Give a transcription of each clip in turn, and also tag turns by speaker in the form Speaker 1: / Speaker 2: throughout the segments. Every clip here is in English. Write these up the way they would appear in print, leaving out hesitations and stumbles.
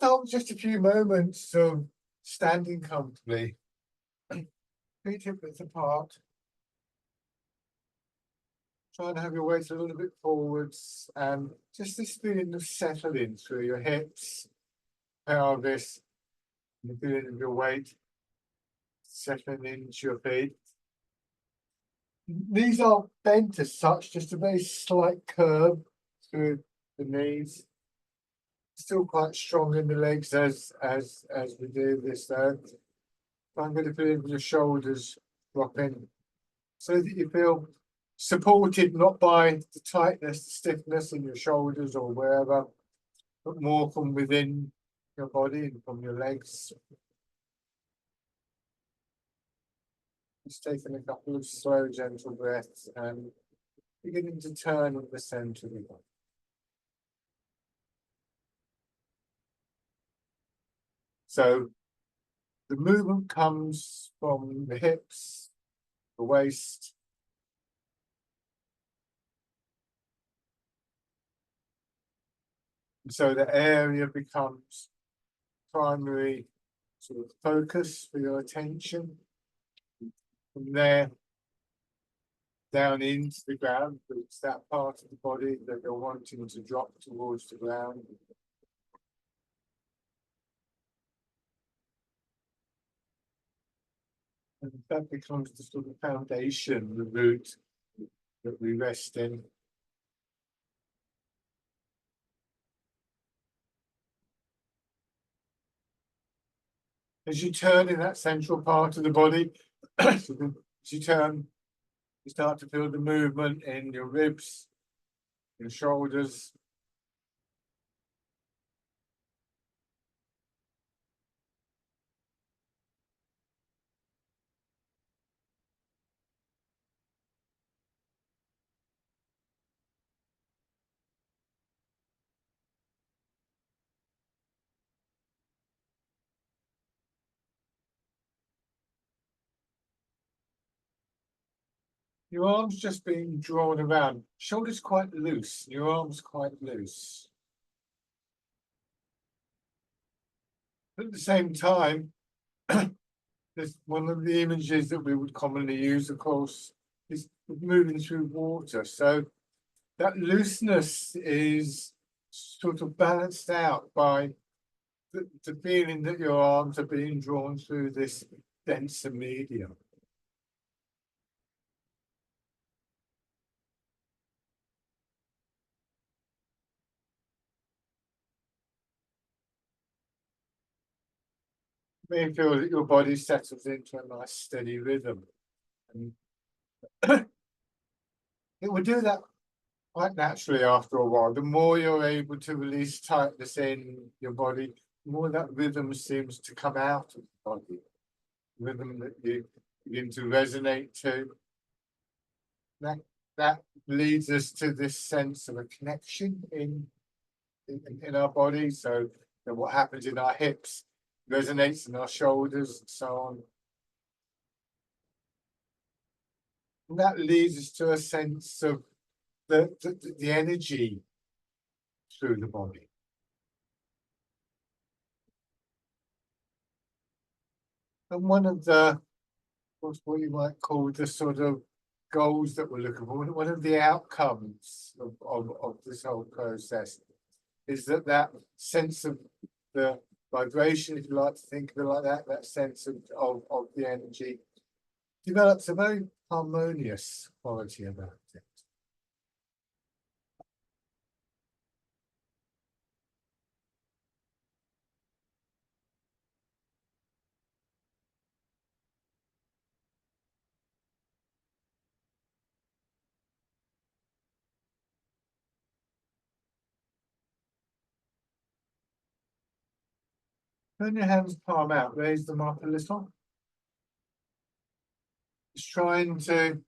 Speaker 1: start with just a few moments of standing comfortably, feet hip width apart. Try and have your weight a little bit forwards, and just this feeling of settling through your hips, pelvis, the feeling of your weight settling into your feet. Knees aren't bent as such, just a very slight curve through the knees. Still quite strong in the legs as we do this though. I'm going to feel your shoulders dropping so that you feel supported not by the tightness, the stiffness in your shoulders or wherever, but more from within your body and from your legs. Just taking a couple of slow, gentle breaths and beginning to turn at the center of the body. So the movement comes from the hips, the waist, and so the area becomes primary sort of focus for your attention. From there, down into the ground, it's that part of the body that you're wanting to drop towards the ground. And that becomes the sort of foundation, the root that we rest in. As you turn in that central part of the body, as you turn, you start to feel the movement in your ribs, your shoulders. Your arms just being drawn around, shoulders quite loose, your arms quite loose. At the same time, there's one of the images that we would commonly use, of course, is moving through water. So that looseness is sort of balanced out by the feeling that your arms are being drawn through this denser medium. You may feel that your body settles into a nice steady rhythm. And it will do that quite naturally after a while. The more you're able to release tightness in your body, the more that rhythm seems to come out of the body. Rhythm that you begin to resonate to. That leads us to this sense of a connection in our body. So that what happens in our hips resonates in our shoulders and so on. And that leads us to a sense of the energy through the body. And one of the, what you might call the sort of goals that we're looking for, one of the outcomes of this whole process is that sense of the vibration, if you like to think of it like that sense of the energy develops a very harmonious quality about it. Turn your hands palm out, raise them up a little. Just trying to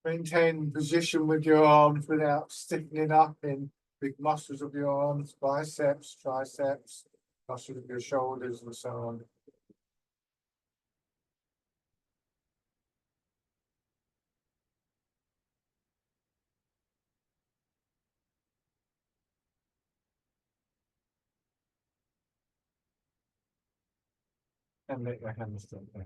Speaker 1: maintain position with your arms without stiffening up in big muscles of your arms, biceps, triceps, muscles of your shoulders and so on. And let your hands drop down.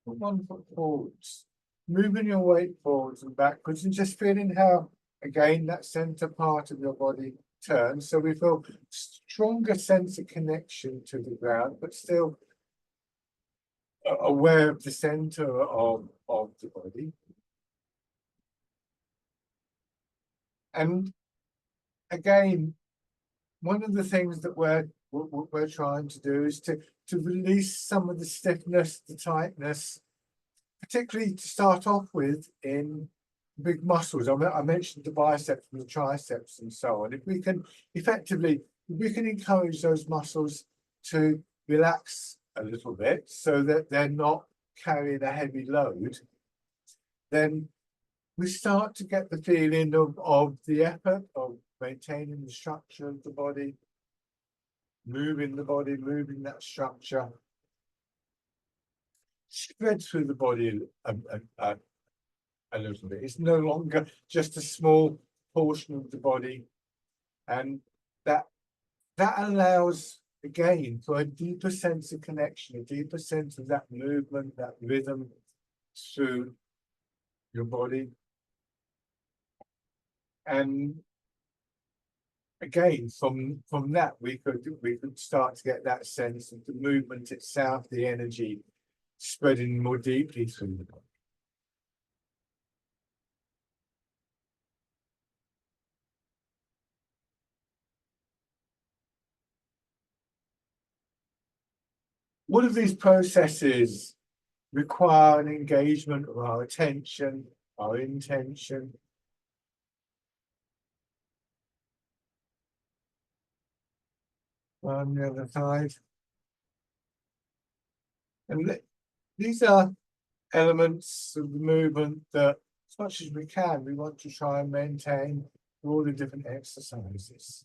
Speaker 1: Put 1 foot forwards, moving your weight forwards and backwards, and just feeling how, again, that center part of your body turns. So we feel stronger sense of connection to the ground, but still aware of the center of the body. And again, one of the things that we're trying to do is to release some of the stiffness, the tightness, particularly to start off with in big muscles. I mentioned the biceps and the triceps and so on. If we can effectively, we can encourage those muscles to relax a little bit so that they're not carrying a heavy load, then we start to get the feeling of the effort of maintaining the structure of the body, moving the body, moving that structure, spread through the body a little bit. It's no longer just a small portion of the body, and that allows again for a deeper sense of connection, a deeper sense of that movement, that rhythm through your body. And again, from that we could start to get that sense of the movement itself, the energy spreading more deeply through the body. All of these processes require an engagement of our attention, our intention. On the other side. And these are elements of the movement that, as much as we can, we want to try and maintain through all the different exercises.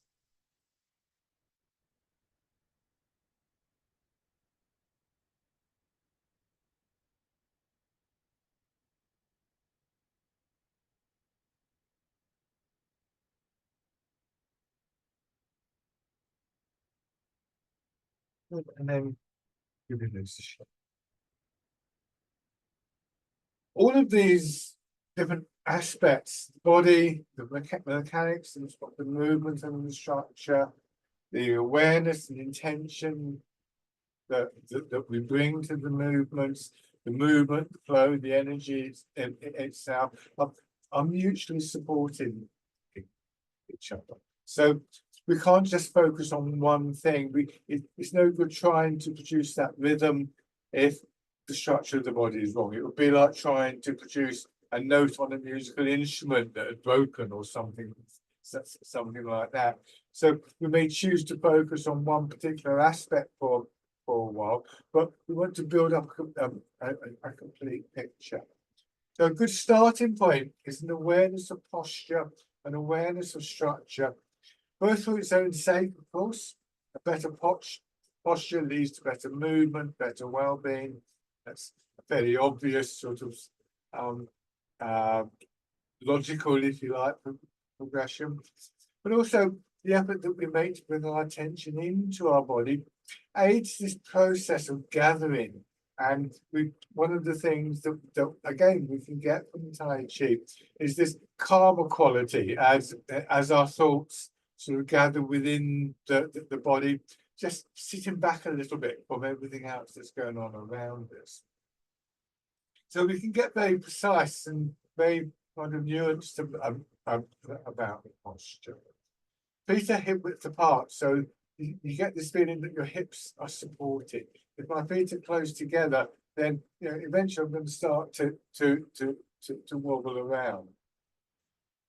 Speaker 1: And then give it a shot. All of these different aspects, the body, the mechanics, and the movement and the structure, the awareness and intention that we bring to the movements, the movement, the flow, the energy itself are mutually supporting each other. So we can't just focus on one thing. It's no good trying to produce that rhythm if the structure of the body is wrong. It would be like trying to produce a note on a musical instrument that had broken or something like that. So we may choose to focus on one particular aspect for a while, but we want to build up a complete picture. So a good starting point is an awareness of posture, an awareness of structure, both for its own sake, of course. A better posture leads to better movement, better well-being. That's a fairly obvious sort of logical, if you like, progression. But also the effort that we make to bring our attention into our body aids this process of gathering. And one of the things that again we can get from Tai Chi is this calmer quality as our thoughts sort of gather within the body, just sitting back a little bit from everything else that's going on around us. So we can get very precise and very kind of nuanced about the posture. Feet are hip width apart, so you get this feeling that your hips are supported. If my feet are close together, then eventually I'm going to start to wobble around.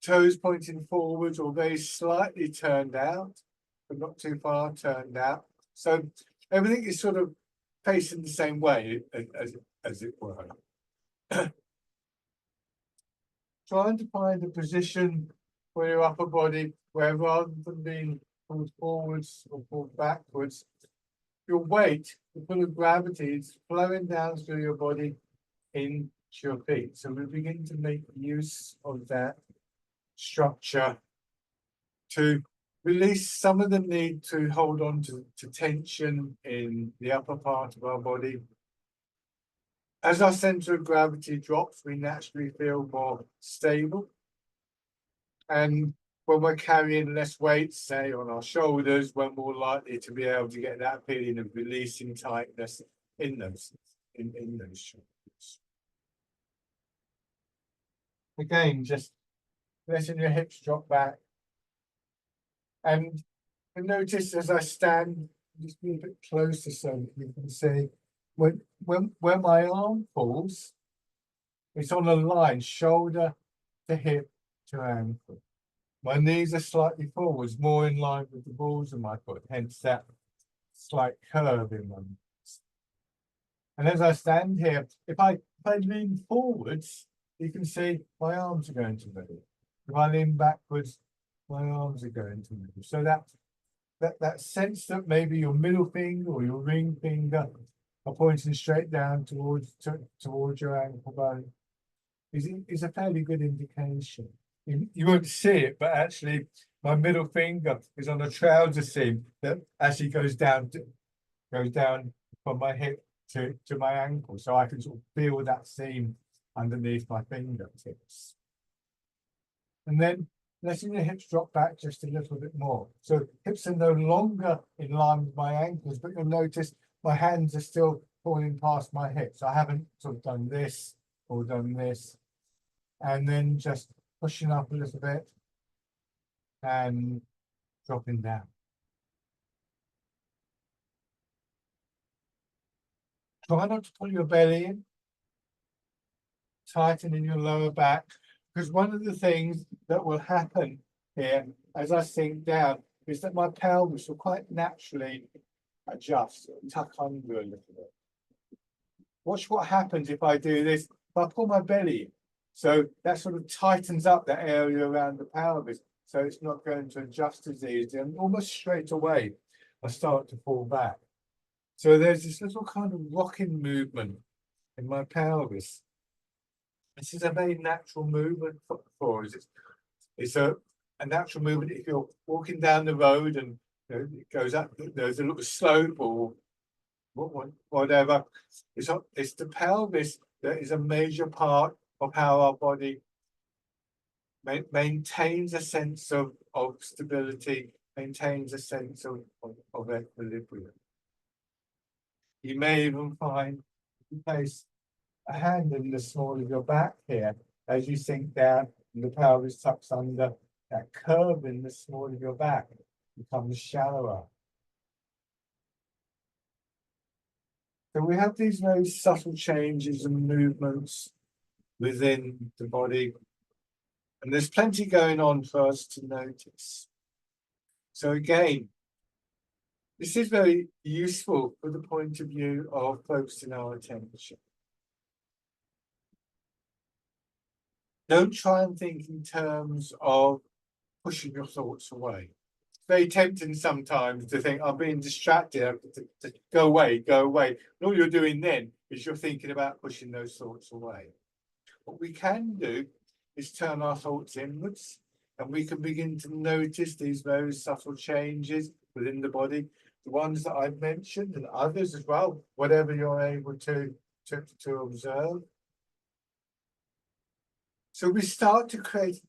Speaker 1: Toes pointing forwards or very slightly turned out, but not too far turned out. So everything is sort of facing the same way as it were. Trying to find a position for your upper body where, rather than being pulled forwards or pulled backwards, your weight, the pull of gravity, is flowing down through your body into your feet. So we begin to make use of that structure to release some of the need to hold on to tension in the upper part of our body. As our center of gravity drops, we naturally feel more stable. And when we're carrying less weight, say on our shoulders, we're more likely to be able to get that feeling of releasing tightness in those shoulders. Again, just letting your hips drop back. And notice as I stand, just be a bit closer so you can see when my arm falls, it's on a line, shoulder to hip to ankle. My knees are slightly forwards, more in line with the balls of my foot, hence that slight curve in my knees. And as I stand here, if I lean forwards, you can see my arms are going to move. If I lean backwards, my arms are going to move. So that sense that maybe your middle finger or your ring finger are pointing straight down towards your ankle bone is a fairly good indication. You won't see it, but actually my middle finger is on a trouser seam that actually goes down from my hip to my ankle. So I can sort of feel that seam underneath my fingertips. And then letting the hips drop back just a little bit more. So hips are no longer in line with my ankles, but you'll notice my hands are still falling past my hips. I haven't sort of done this or done this. And then just pushing up a little bit and dropping down. Try not to pull your belly in. Tighten in your lower back, because one of the things that will happen here as I sink down is that my pelvis will quite naturally adjust, tuck under a little bit. Watch what happens if I do this. If I pull my belly in, so that sort of tightens up that area around the pelvis, so it's not going to adjust as easily, and almost straight away I start to fall back. So there's this little kind of rocking movement in my pelvis. This is a very natural movement for us. It's a natural movement if you're walking down the road and it goes up, there's a little slope or whatever. It's the pelvis that is a major part of how our body maintains a sense of stability, maintains a sense of equilibrium. You may even find you place a hand in the small of your back here as you sink down and the pelvis tucks under. That curve in the small of your back becomes shallower. So we have these very subtle changes and movements within the body, and there's plenty going on for us to notice. So again, this is very useful from the point of view of focusing our attention. Don't try and think in terms of pushing your thoughts away. It's very tempting sometimes to think, I'm being distracted, to go away, go away. And all you're doing then is you're thinking about pushing those thoughts away. What we can do is turn our thoughts inwards, and we can begin to notice these very subtle changes within the body, the ones that I've mentioned and others as well, whatever you're able to observe. So we start to create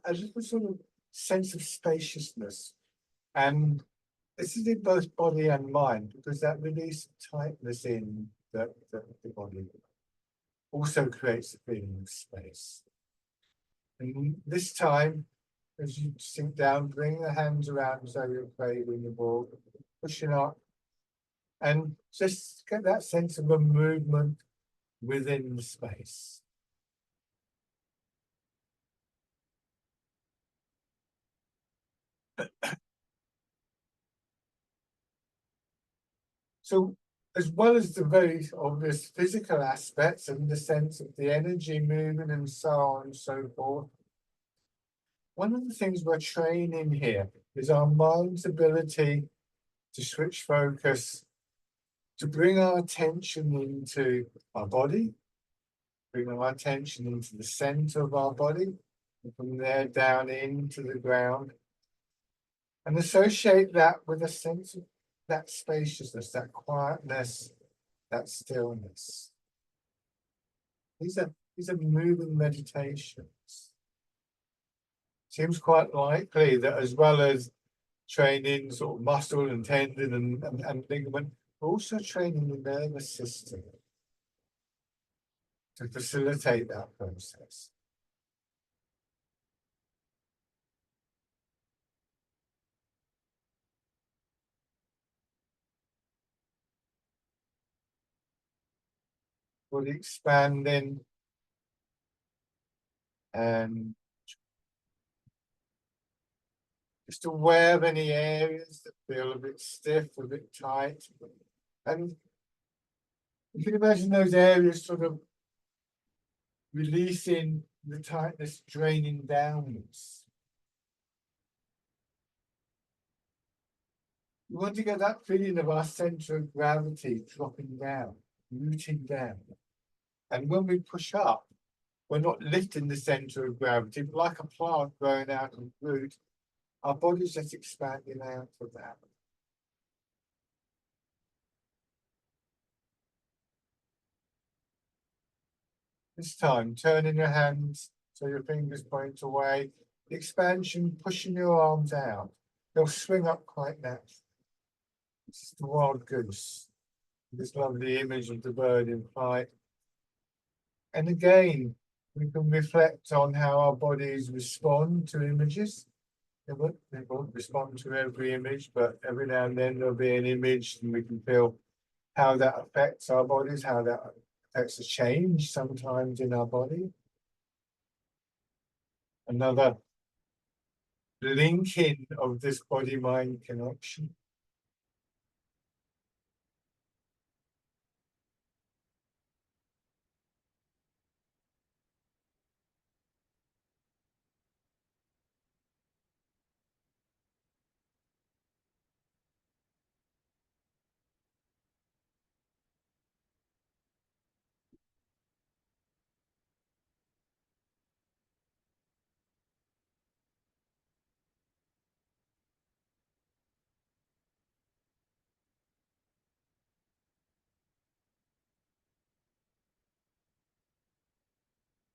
Speaker 1: a little sort of sense of spaciousness. And this is in both body and mind, because that release of tightness in the body also creates a feeling of space. And this time, as you sink down, bring the hands around as though you're cradling the ball, pushing up, and just get that sense of a movement within the space. So, as well as the very obvious physical aspects and the sense of the energy moving and so on and so forth, one of the things we're training here is our mind's ability to switch focus, to bring our attention into our body, bring our attention into the center of our body, and from there down into the ground. And associate that with a sense of that spaciousness, that quietness, that stillness. These are moving meditations. Seems quite likely that as well as training sort of muscle and tendon and ligament, we're also training the nervous system to facilitate that process. Body expanding and just aware of any areas that feel a bit stiff, a bit tight. And you can imagine those areas sort of releasing the tightness, draining downwards. You want to get that feeling of our center of gravity dropping down, rooting down. And when we push up, we're not lifting the center of gravity, but like a plant growing out of root, our body's just expanding out of that. This time, turning your hands so your fingers point away. The expansion, pushing your arms out. They'll swing up quite naturally. This is the wild goose. This lovely image of the bird in flight. And again, we can reflect on how our bodies respond to images. They won't respond to every image, but every now and then there'll be an image and we can feel how that affects our bodies, how that affects a change sometimes in our body. Another linking of this body-mind connection.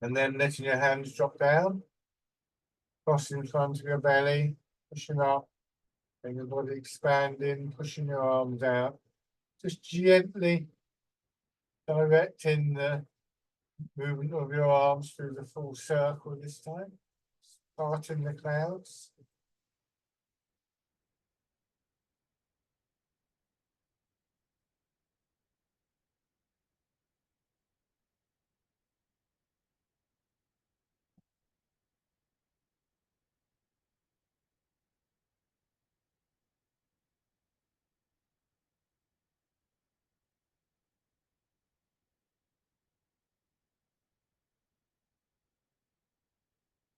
Speaker 1: And then letting your hands drop down, crossing in front of your belly, pushing up, and your body expanding, pushing your arms out. Just gently directing the movement of your arms through the full circle this time, parting the clouds.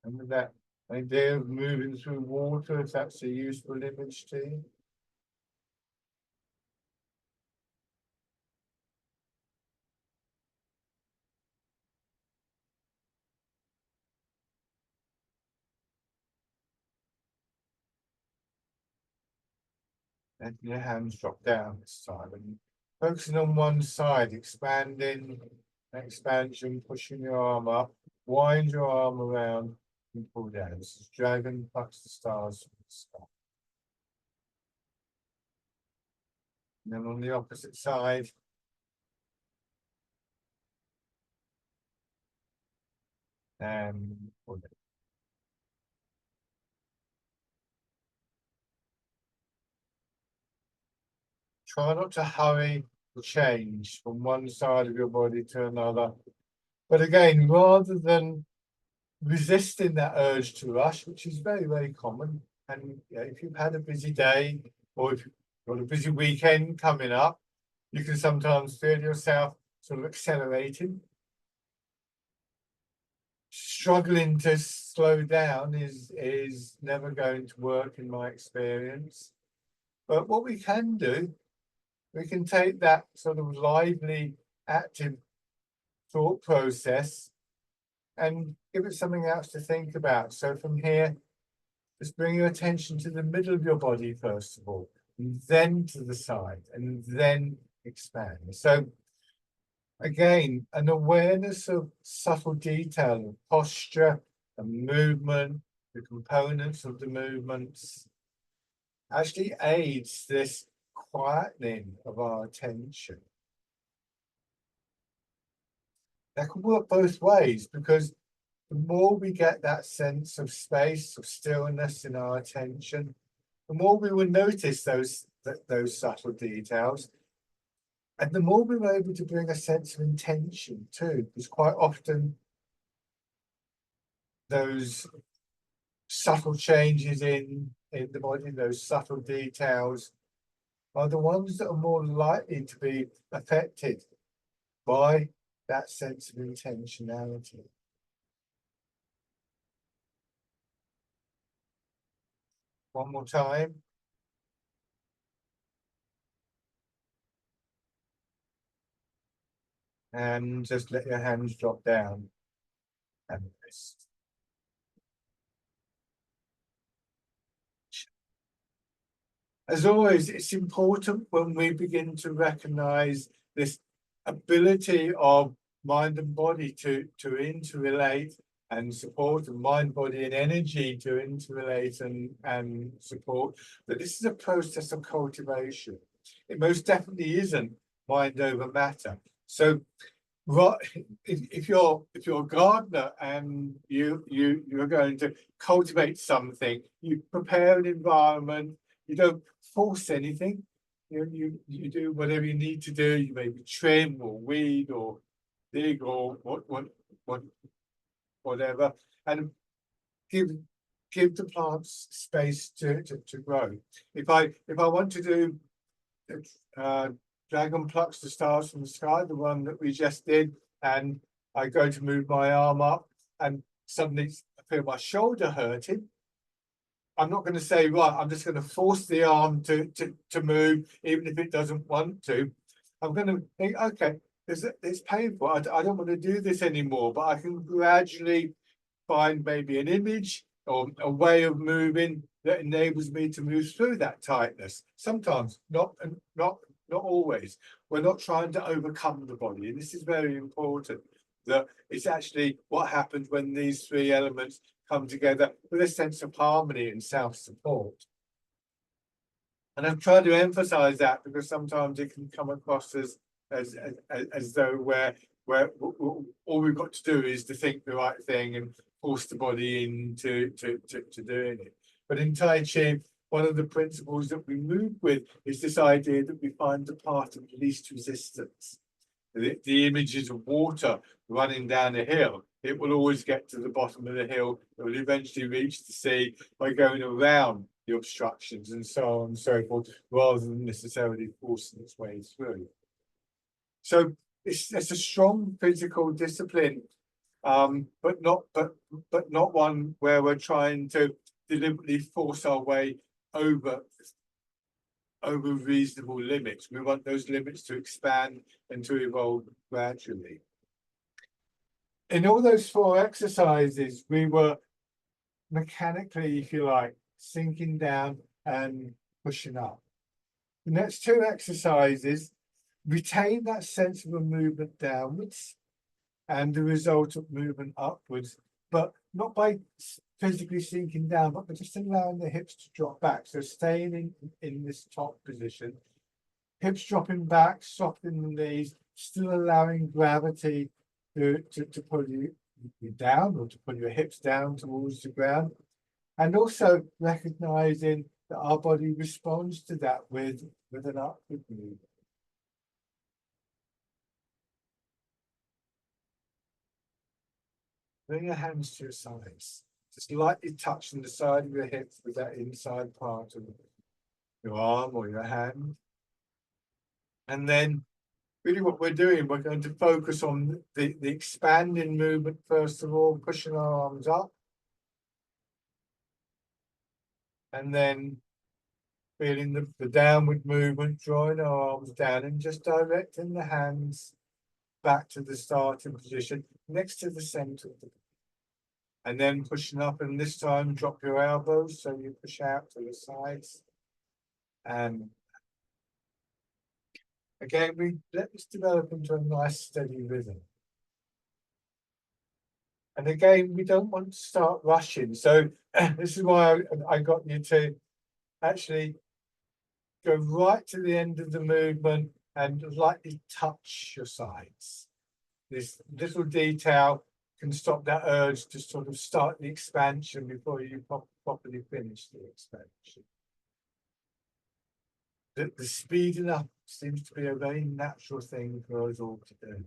Speaker 1: And with that idea of moving through water, if that's a useful image to you. And your hands drop down this time and focusing on one side, expanding, expansion, pushing your arm up, wind your arm around and pull down. This is dragon plucks the stars from the sky. And then on the opposite side, and pull it. Try not to hurry the change from one side of your body to another. But again, rather than resisting that urge to rush, which is very, very common, and if you've had a busy day or if you've got a busy weekend coming up, you can sometimes feel yourself sort of accelerating. Struggling to slow down is never going to work in my experience. But what we can do, we can take that sort of lively, active thought process and give it something else to think about. So from here, Just bring your attention to the middle of your body first of all, and then to the side, and then expand. So again, an awareness of subtle detail, posture and movement, the components of the movements, actually aids this quietening of our attention. That can work both ways, because the more we get that sense of space, of stillness in our attention, the more we will notice those subtle details, and the more we were able to bring a sense of intention too, because quite often those subtle changes in the body, those subtle details, are the ones that are more likely to be affected by that sense of intentionality. One more time. And just let your hands drop down and rest. As always, it's important when we begin to recognize this ability of mind and body to interrelate and support, and mind, body, and energy to interrelate and support, that this is a process of cultivation. It most definitely isn't mind over matter. So, right, if you're a gardener and you're going to cultivate something, you prepare an environment. You don't force anything. You do whatever you need to do. You maybe trim or weed or dig or whatever, and give the plants space to grow. If I want to do dragon plucks the stars from the sky, the one that we just did, and I go to move my arm up, and suddenly I feel my shoulder hurting, I'm not going to say, right, I'm just going to force the arm to move, even if it doesn't want to. I'm going to think, okay, it's painful. I don't want to do this anymore, but I can gradually find maybe an image or a way of moving that enables me to move through that tightness. Sometimes, not always. We're not trying to overcome the body, and this is very important. That it's actually what happens when these three elements come together with a sense of harmony and self-support. And I'm trying to emphasize that because sometimes it can come across as though where all we've got to do is to think the right thing and force the body into doing it. But in Tai Chi, one of the principles that we move with is this idea that we find the path of least resistance. The images of water running down a hill, it will always get to the bottom of the hill. It will eventually reach the sea by going around the obstructions and so on and so forth, rather than necessarily forcing its way through. So it's a strong physical discipline, but not one where we're trying to deliberately force our way over reasonable limits. We want those limits to expand and to evolve gradually. In all those four exercises, we were mechanically, if you like, sinking down and pushing up. The next two exercises retain that sense of a movement downwards and the result of movement upwards, but not by physically sinking down, but just allowing the hips to drop back. So staying in this top position, hips dropping back, softening the knees, still allowing gravity to pull you down or to pull your hips down towards the ground. And also recognizing that our body responds to that with an upward movement. Bring your hands to your sides. Just lightly touching the side of your hips with that inside part of your arm or your hand. And then really what we're doing, we're going to focus on the expanding movement first of all, pushing our arms up. And then feeling the downward movement, drawing our arms down and just directing the hands back to the starting position next to the center of the body. and then pushing up, and this time drop your elbows so you push out to the sides. And again, we let this develop into a nice steady rhythm. And again, we don't want to start rushing. So this is why I got you to actually go right to the end of the movement and lightly touch your sides. This little detail can stop that urge to sort of start the expansion before you properly finish the expansion. The speeding up seems to be a very natural thing for us all to do.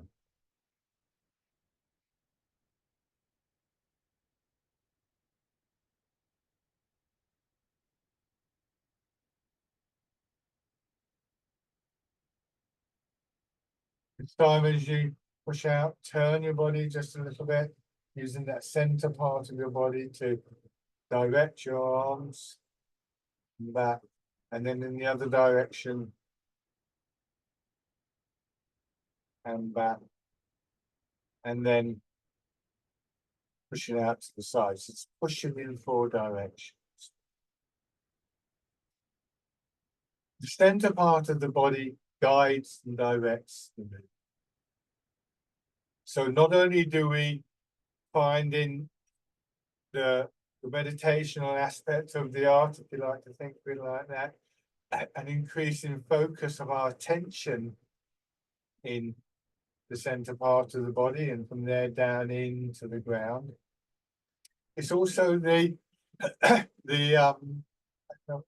Speaker 1: This time as you push out, turn your body just a little bit, using that center part of your body to direct your arms back, and then in the other direction and back, and then pushing out to the sides. It's pushing in 4 directions. The center part of the body guides and directs the movement. So not only do we find in the meditational aspect of the art, if you like to think of it like that, an increase in focus of our attention in the center part of the body, and from there down into the ground. It's also the how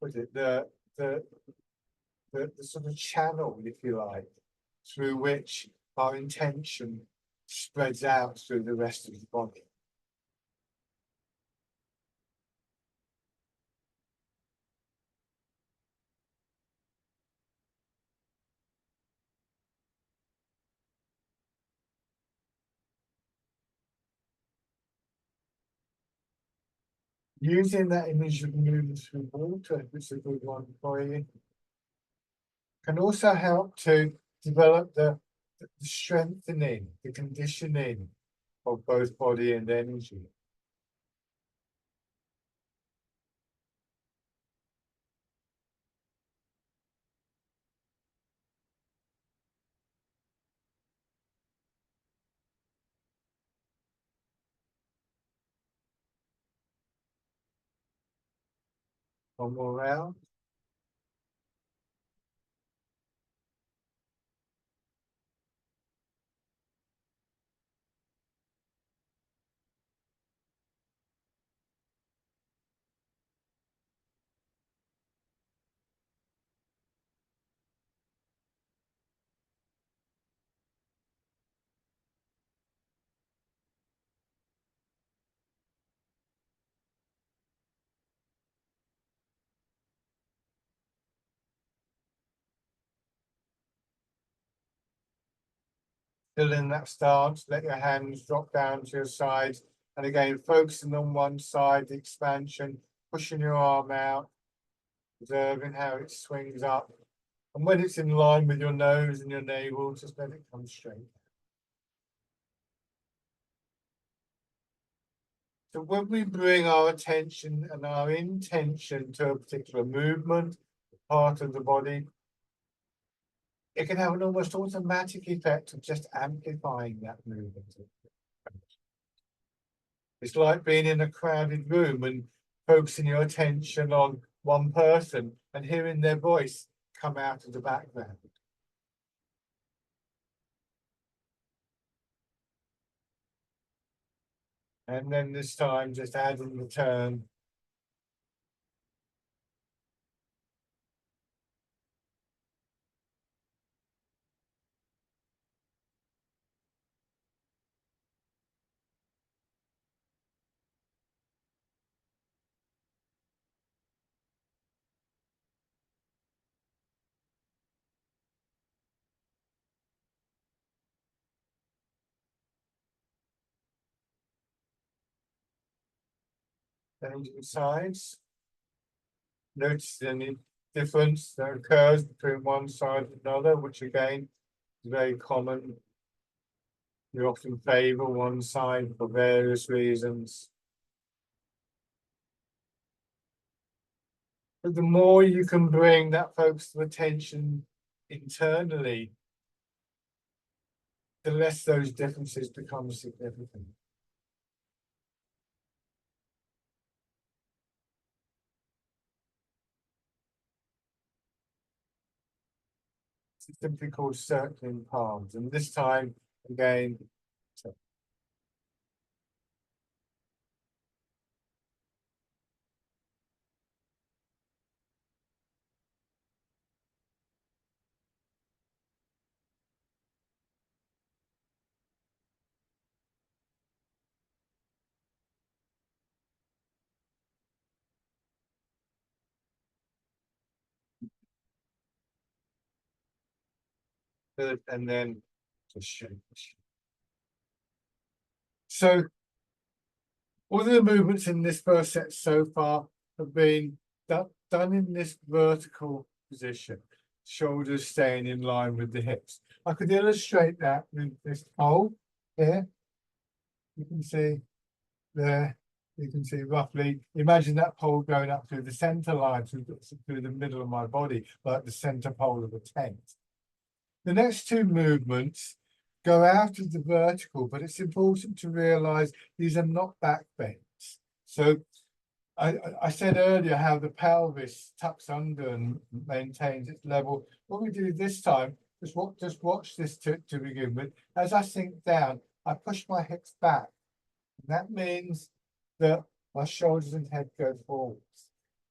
Speaker 1: put it, the sort of channel, if you like, through which our intention spreads out through the rest of the body. Using that image of moving through water, which is a good one for you, can also help to develop the strengthening, the conditioning of both body and energy. One more round. Still in that stance, let your hands drop down to your sides. And again, focusing on one side, the expansion, pushing your arm out, observing how it swings up. And when it's in line with your nose and your navel, just let it come straight. So when we bring our attention and our intention to a particular movement, part of the body, it can have an almost automatic effect of just amplifying that movement. It's like being in a crowded room and focusing your attention on one person and hearing their voice come out of the background. And then this time, just adding the turn. Changing sides. Notice any difference that occurs between one side and another, which again is very common. We often favor one side for various reasons. But the more you can bring that focus of attention internally, the less those differences become significant. It's simply called circling palms. And this time, again, and then just shake. So all the movements in this first set so far have been done in this vertical position, shoulders staying in line with the hips. I could illustrate that with this pole here. You can see there, you can see roughly, imagine that pole going up through the center line, through the middle of my body, like the center pole of a tent. The next two movements go out of the vertical, but it's important to realize these are not back bends. So I said earlier how the pelvis tucks under and maintains its level. What we do this time, just watch this to begin with. As I sink down, I push my hips back. And that means that my shoulders and head go forwards.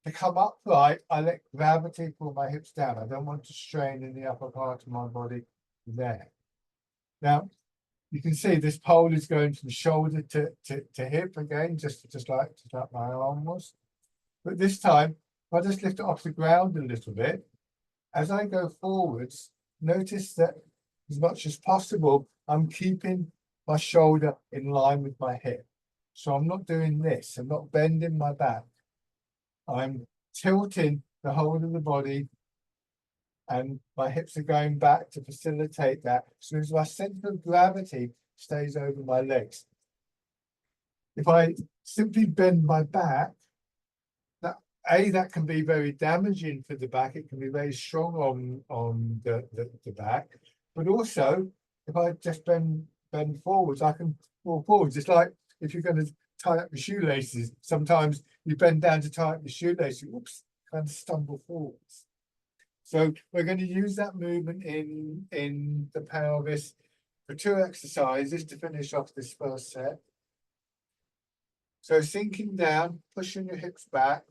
Speaker 1: To come upright, I let gravity pull my hips down. I don't want to strain in the upper part of my body there. Now, you can see this pole is going from shoulder to hip again, just like my arm was. But this time, I'll just lift it off the ground a little bit. As I go forwards, notice that as much as possible, I'm keeping my shoulder in line with my hip. So I'm not doing this. I'm not bending my back. I'm tilting the whole of the body and my hips are going back to facilitate that. So as my center of gravity stays over my legs. If I simply bend my back, that can be very damaging for the back. It can be very strong on the back. But also, if I just bend forwards, I can fall forwards. It's like if you're going to tie up your shoelaces, sometimes you bend down to tie up your shoelaces, whoops, kind of stumble forwards. So we're going to use that movement in the pelvis for two exercises to finish off this first set. So sinking down, pushing your hips back,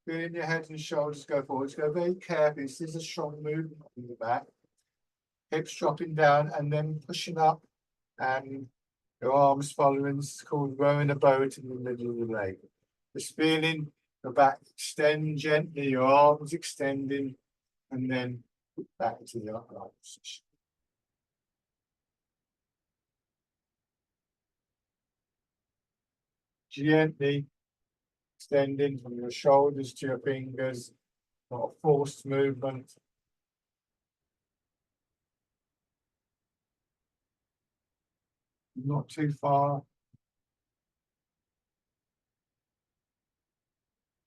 Speaker 1: feeling your head and shoulders go forwards. Go very carefully. This is a strong movement in the back. Hips dropping down and then pushing up and your arms following. This is called rowing a boat in the middle of the leg. Just feeling the back extend gently, your arms extending, and then back to the upright position. Gently extending from your shoulders to your fingers, not a forced movement. Not too far.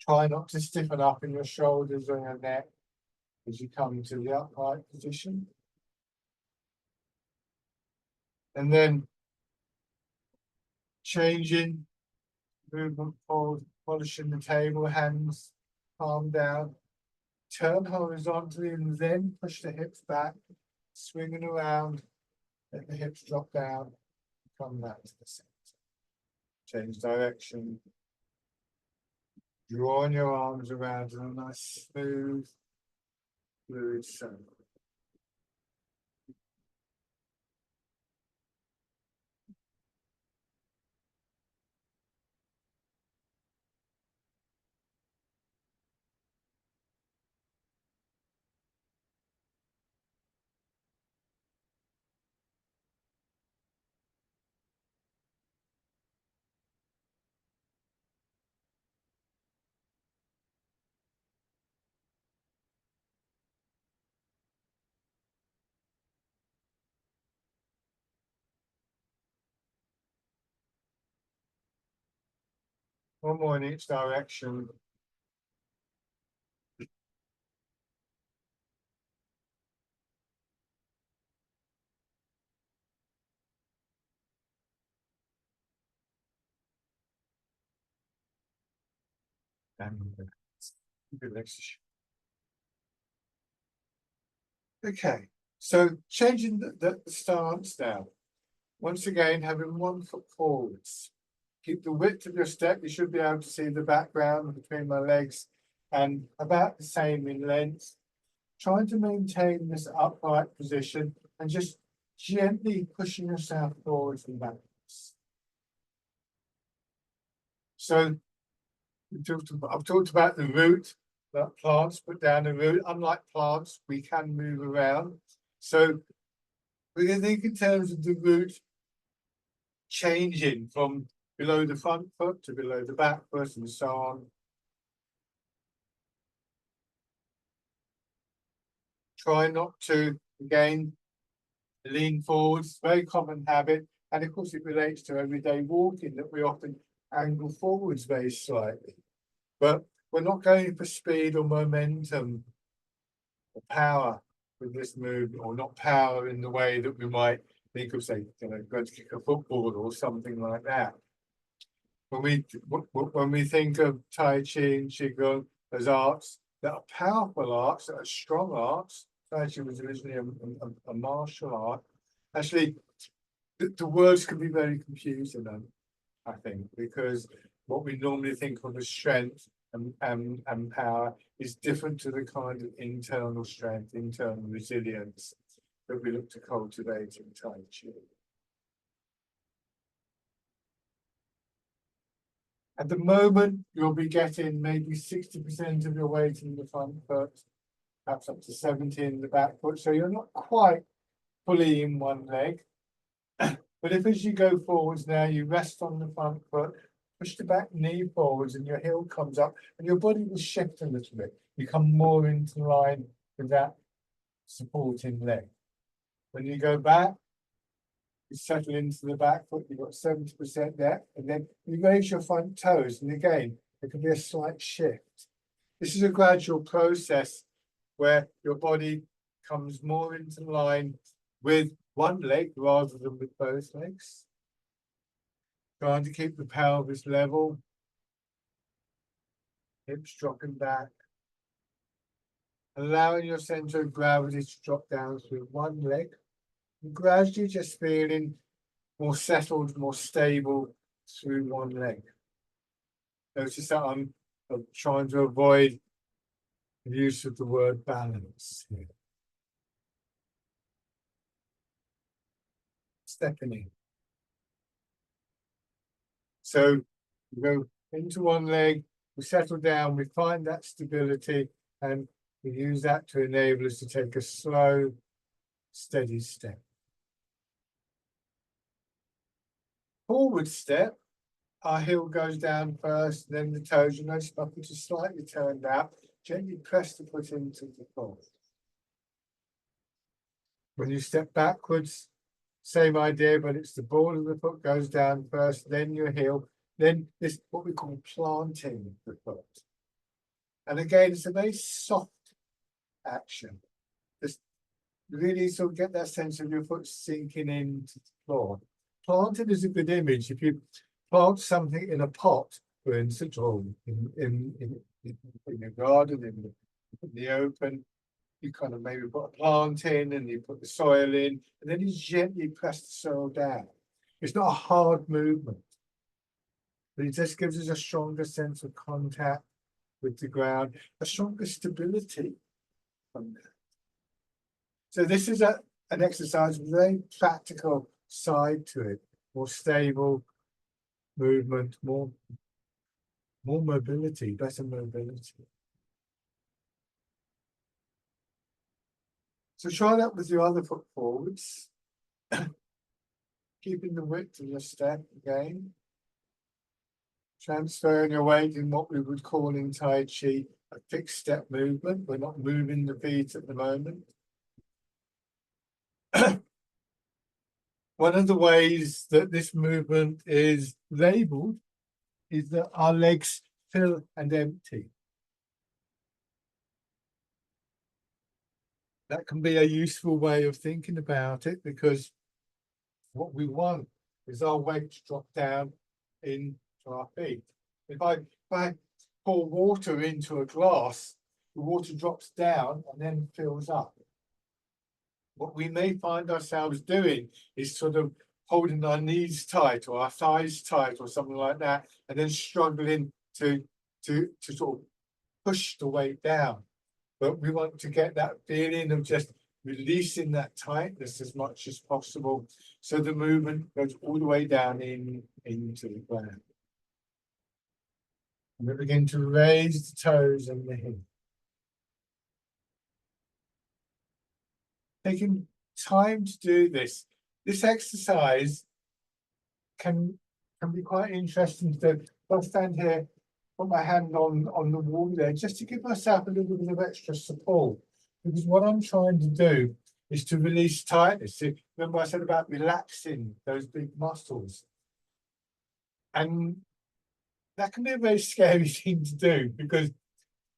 Speaker 1: Try not to stiffen up in your shoulders or your neck as you come to the upright position. And then changing movement forward, polishing the table, hands palm down, turn horizontally and then push the hips back, swinging around, let the hips drop down, come back to the center. Change direction, drawing your arms around in a nice smooth, fluid circle. One more in each direction. And good legs. Okay, so changing the stance now. Once again, having 1 foot forwards. Keep the width of your step. You should be able to see the background between my legs and about the same in length. Trying to maintain this upright position and just gently pushing yourself forwards and backwards. So I've talked about the root that plants put down the root. Unlike plants, we can move around. So we're going to think in terms of the root changing from below the front foot to below the back foot and so on. Try not to, again, lean forwards, very common habit. And of course, it relates to everyday walking that we often angle forwards very slightly. But we're not going for speed or momentum or power with this movement, or not power in the way that we might think of, say, going to kick a football or something like that. When we think of Tai Chi and Qigong as arts that are powerful arts, that are strong arts, Tai Chi was originally a martial art. Actually, the words can be very confusing, I think, because what we normally think of as strength and power is different to the kind of internal strength, internal resilience that we look to cultivate in Tai Chi. At the moment, you'll be getting maybe 60% of your weight in the front foot, perhaps up to 70 in the back foot. So you're not quite fully in one leg. But if as you go forwards now, you rest on the front foot, push the back knee forwards and your heel comes up and your body will shift a little bit. You come more into line with that supporting leg. When you go back, you settle into the back foot, you've got 70% there, and then you raise your front toes, and again, there can be a slight shift. This is a gradual process where your body comes more into line with one leg rather than with both legs. Trying to keep the pelvis level, hips dropping back, allowing your center of gravity to drop down through one leg, and gradually just feeling more settled, more stable through one leg. Notice that I'm trying to avoid the use of the word balance here. Stepping in. So we go into one leg, we settle down, we find that stability, and we use that to enable us to take a slow, steady step. Forward step, our heel goes down first, then the toes. You notice my foot is slightly turned out. Gently press the foot into the floor. When you step backwards, same idea, but it's the ball of the foot goes down first, then your heel, then this what we call planting the foot. And again, it's a very soft action. Just really sort of get that sense of your foot sinking into the floor. Planted is a good image. If you plant something in a pot, for instance, or in your garden, in the open, you kind of maybe put a plant in and you put the soil in, and then you gently press the soil down. It's not a hard movement, but it just gives us a stronger sense of contact with the ground, a stronger stability from there. So this is an exercise with a very practical side to it, more stable movement, more mobility, better mobility. So try that with your other foot forwards, keeping the width of your step again. Transferring your weight in what we would call in Tai Chi a fixed step movement. We're not moving the feet at the moment. One of the ways that this movement is labeled is that our legs fill and empty. That can be a useful way of thinking about it, because what we want is our weight to drop down into our feet. If I pour water into a glass, the water drops down and then fills up. What we may find ourselves doing is sort of holding our knees tight or our thighs tight or something like that, and then struggling to sort of push the weight down. But we want to get that feeling of just releasing that tightness as much as possible, so the movement goes all the way down into the ground. And we begin to raise the toes and the hip. Taking time to do this. This exercise can be quite interesting to do. I'll stand here, put my hand on the wall there, just to give myself a little bit of extra support. Because what I'm trying to do is to release tightness. See, remember I said about relaxing those big muscles. And that can be a very scary thing to do, because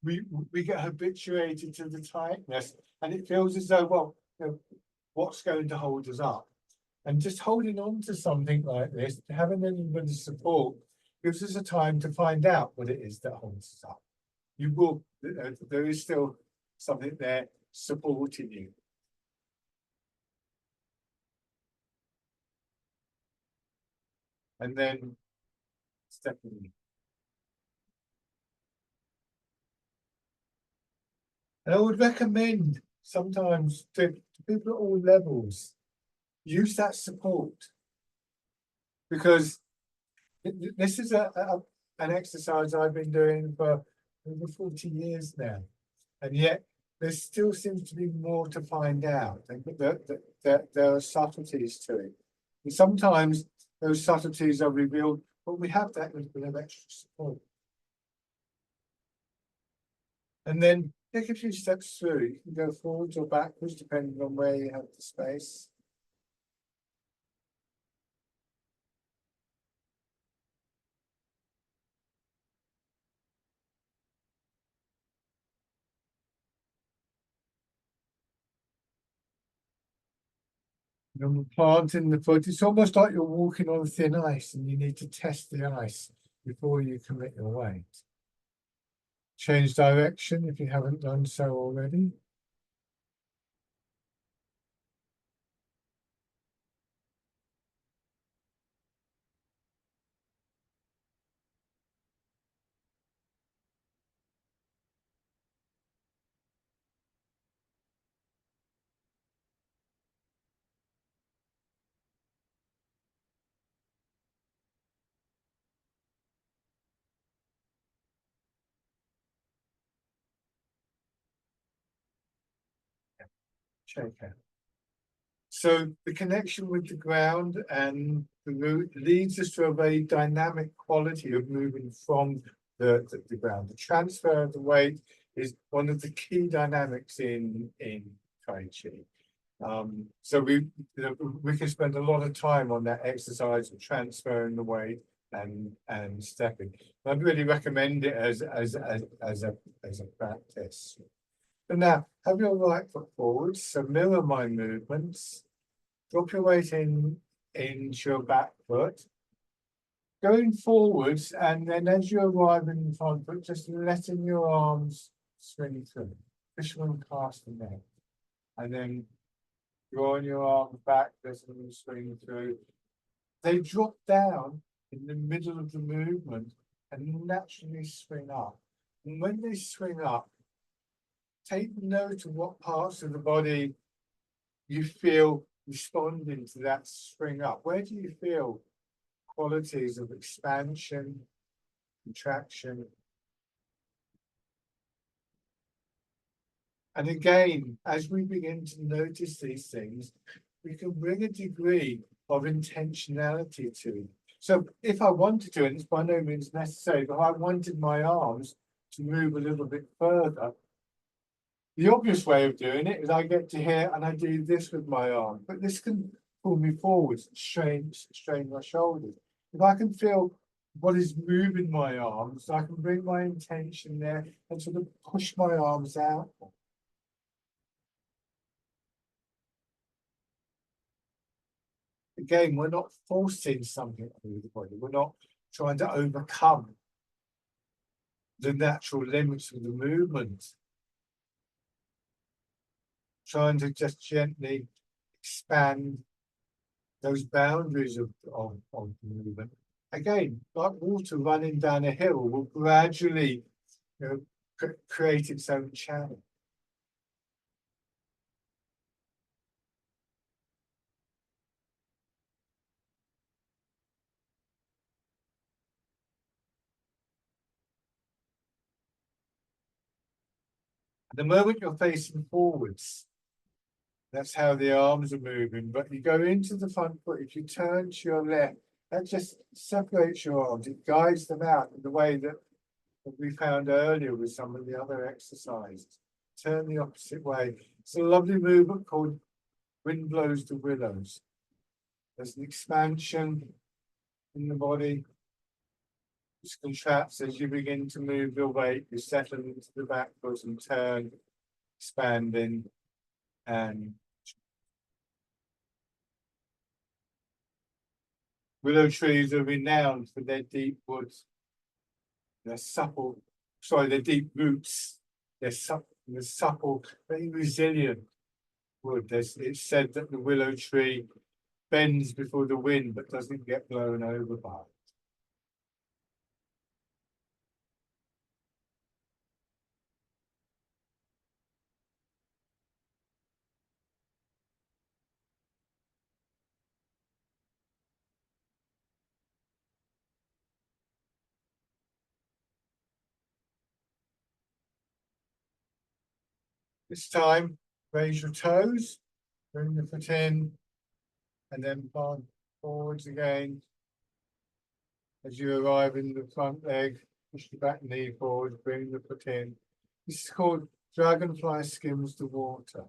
Speaker 1: we get habituated to the tightness, and it feels as though, well, you know, what's going to hold us up? And just holding on to something like this, having a little bit of support, gives us a time to find out what it is that holds us up. You will, there is still something there supporting you. And then stepping in. And I would recommend sometimes to people at all levels, use that support, because this is an exercise I've been doing for over 40 years now, and yet there still seems to be more to find out. There are subtleties to it, and sometimes those subtleties are revealed, but we have that little bit of extra support. And then take a few steps through. You can go forwards or backwards depending on where you have the space. And we're planting the foot. It's almost like you're walking on thin ice and you need to test the ice before you commit your weight. Change direction if you haven't done so already. Check out. So the connection with the ground and the root leads us to a very dynamic quality of moving from the ground. The transfer of the weight is one of the key dynamics in Tai Chi. So we can spend a lot of time on that exercise of transferring the weight and stepping. I'd really recommend it as a practice. But now, have your right foot forward, so mirror my movements. Drop your weight into your back foot. Going forwards, and then as you arrive in the front foot, just letting your arms swing through. Fisherman cast the neck. And then drawing your arms back, letting them swing through. They drop down in the middle of the movement and naturally swing up. And when they swing up, take note of what parts of the body you feel responding to that swing up. Where do you feel qualities of expansion, contraction? And again, as we begin to notice these things, we can bring a degree of intentionality to it. So if I wanted to, and it's by no means necessary, but I wanted my arms to move a little bit further, the obvious way of doing it is I get to here and I do this with my arm, but this can pull me forwards, strain my shoulders. If I can feel what is moving my arms, I can bring my intention there and sort of push my arms out. Again, we're not forcing something through the body. We're not trying to overcome. the natural limits of the movement. Trying to just gently expand those boundaries of the movement. Again, like water running down a hill will gradually, create its own channel. The moment you're facing forwards, that's how the arms are moving. But you go into the front foot, if you turn to your left, that just separates your arms. It guides them out in the way that we found earlier with some of the other exercises. Turn the opposite way. It's a lovely movement called Wind Blows the Willows. There's an expansion in the body. It contracts as you begin to move your weight. You settle into the back foot and turn, expanding and willow trees are renowned for their deep woods, their supple, their deep roots, their supple, very resilient wood. It's said that the willow tree bends before the wind but doesn't get blown over by it. This time, raise your toes, bring the foot in, and then plant forwards again. As you arrive in the front leg, push the back knee forward, bring the foot in. This is called dragonfly skims the water.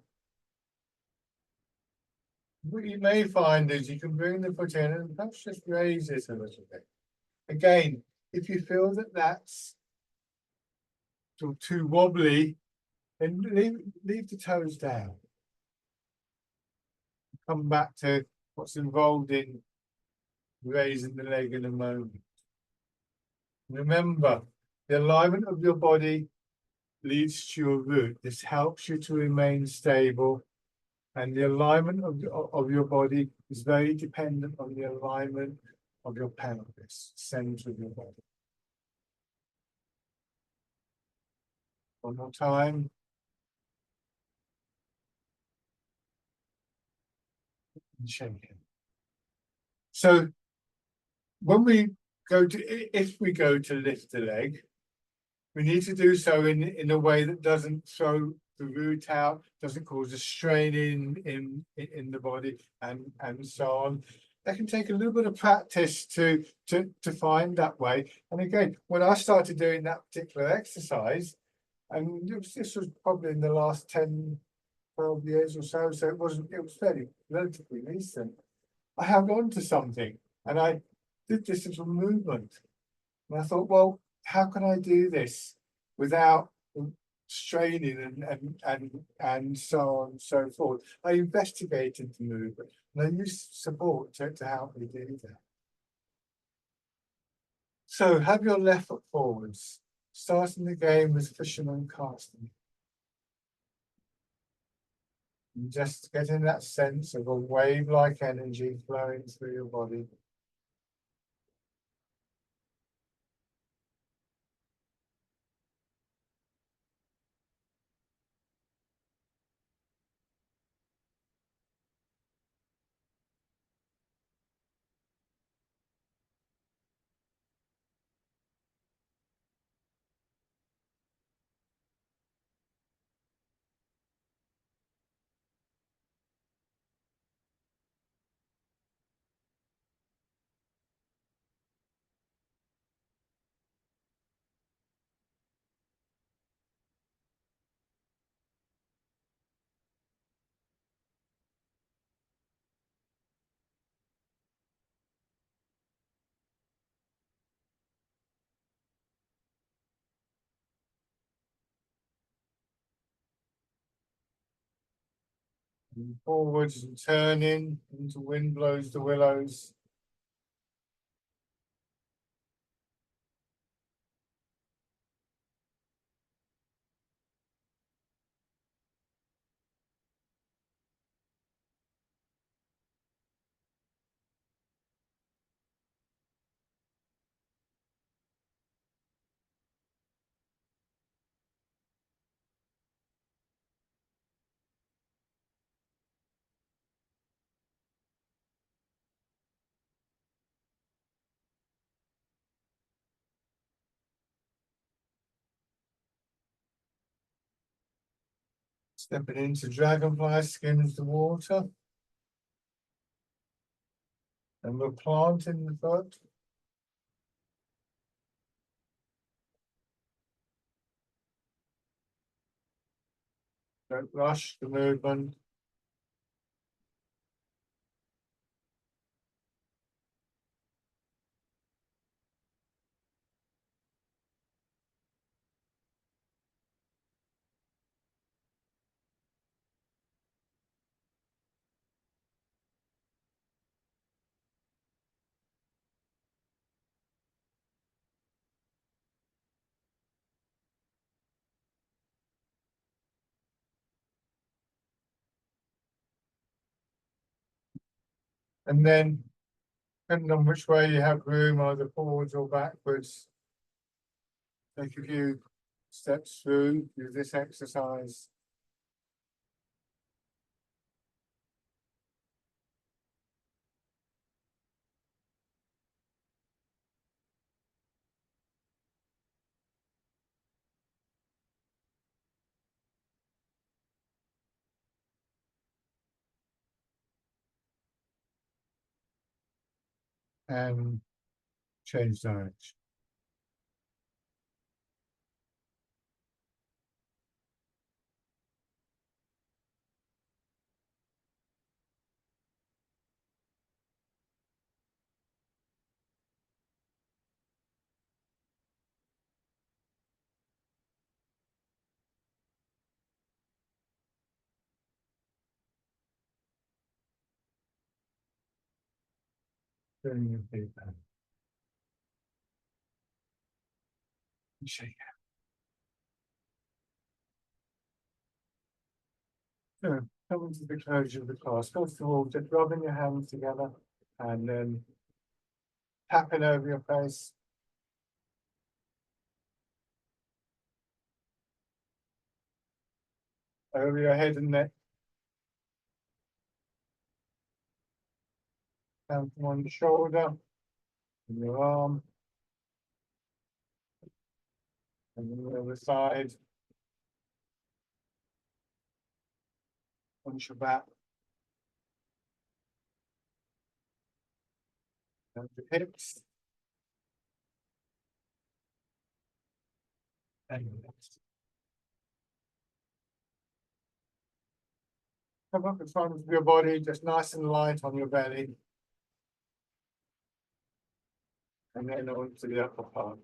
Speaker 1: What you may find is you can bring the foot in and perhaps just raise it a little bit. Again, if you feel that that's too wobbly, then leave the toes down. Come back to what's involved in raising the leg in a moment. Remember, the alignment of your body leads to your root. This helps you to remain stable, and the alignment of your body is very dependent on the alignment of your pelvis, center of your body. One more time. And shake it. So when we if we go to lift the leg, we need to do so in a way that doesn't throw the root out, doesn't cause a strain in the body, and so on. That can take a little bit of practice to find that way. And again, when I started doing that particular exercise, and this was probably in the last 10, 12 years or so, so it was fairly relatively recent. I held on to something and I did this little movement. And I thought, well, how can I do this without straining and so on and so forth? I investigated the movement and I used support to help me do that. So have your left foot forwards, starting the game with fisherman casting. And just getting that sense of a wave-like energy flowing through your body. And forwards and turning into wind blows the willows. Stepping into dragonfly skims the water. And we're planting the foot. Don't rush the movement. And then, depending on which way you have room, either forwards or backwards, take a few steps through this exercise. And change direction. Bring your feet back. Shake it. So, coming to the closure of the class, first of all, just rubbing your hands together and then tapping over your face. Over your head and neck. Down from on the shoulder, and your arm, and then the other side. On your back. And your hips. And your legs. Come up in front of your body, just nice and light on your belly. And then on to the upper part.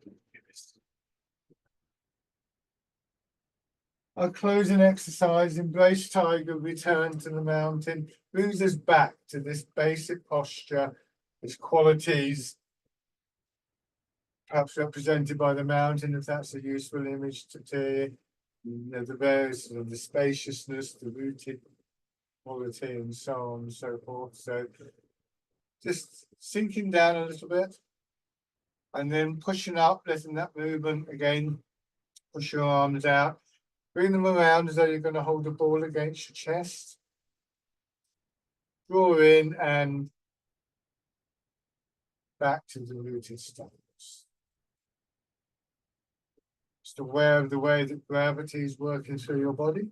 Speaker 1: Our closing exercise, embrace tiger, return to the mountain, brings us back to this basic posture, its qualities, perhaps represented by the mountain, if that's a useful image to you. You know, the various sort of the spaciousness, the rooted quality, and so on and so forth. So just sinking down a little bit, and then pushing up, letting that movement again, push your arms out. Bring them around as though you're going to hold a ball against your chest. Draw in and back to the rooted stance. Just aware of the way that gravity is working through your body.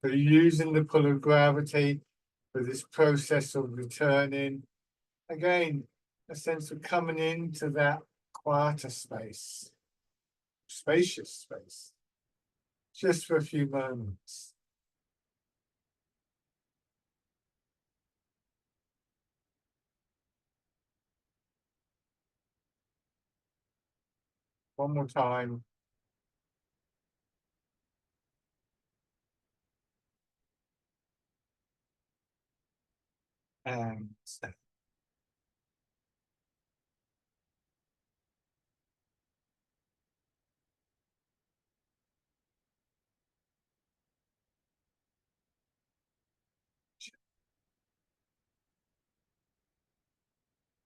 Speaker 1: So using the pull of gravity for this process of returning. Again, a sense of coming into that quieter space, spacious space, just for a few moments. One more time. And step.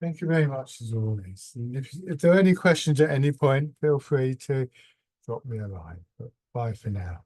Speaker 1: Thank you very much as always. And if there are any questions at any point, feel free to drop me a line. But bye for now.